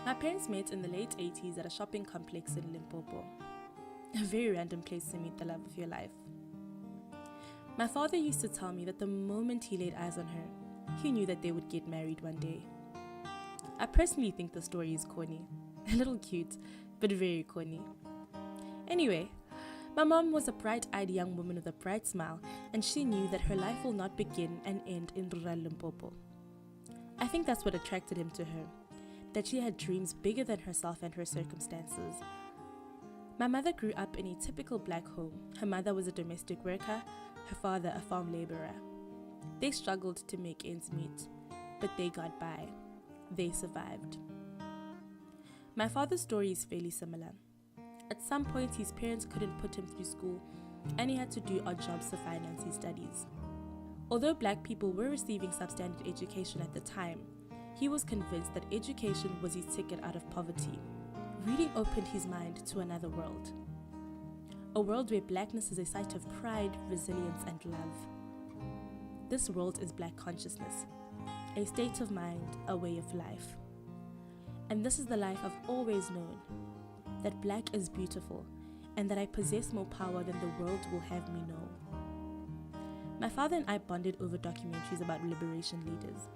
My parents met in the late 80s at a shopping complex in Limpopo. A very random place to meet the love of your life. My father used to tell me that the moment he laid eyes on her, he knew that they would get married one day. I personally think the story is corny. A little cute, but very corny. Anyway, my mom was a bright-eyed young woman with a bright smile, and she knew that her life will not begin and end in rural Limpopo. I think that's what attracted him to her, that she had dreams bigger than herself and her circumstances. My mother grew up in a typical black home. Her mother was a domestic worker, her father a farm laborer. They struggled to make ends meet, but they got by. They survived. My father's story is fairly similar. At some point, his parents couldn't put him through school, and he had to do odd jobs to finance his studies. Although black people were receiving substandard education at the time, he was convinced that education was his ticket out of poverty. Reading opened his mind to another world. A world where blackness is a site of pride, resilience, and love. This world is black consciousness, a state of mind, a way of life. And this is the life I've always known, that black is beautiful, and that I possess more power than the world will have me know. My father and I bonded over documentaries about liberation leaders.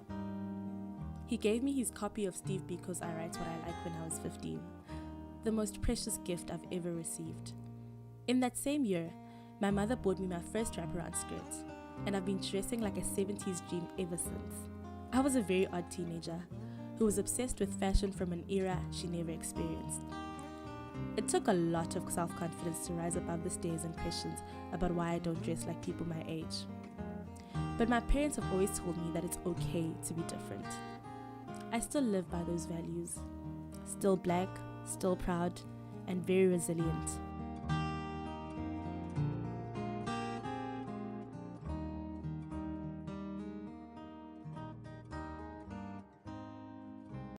He gave me his copy of Steve Biko's I Write What I Like when I was 15, the most precious gift I've ever received. In that same year, my mother bought me my first wraparound skirt, and I've been dressing like a 70s dream ever since. I was a very odd teenager who was obsessed with fashion from an era she never experienced. It took a lot of self-confidence to rise above the stare's impressions about why I don't dress like people my age. But my parents have always told me that it's okay to be different. I still live by those values. Still black, still proud, and very resilient.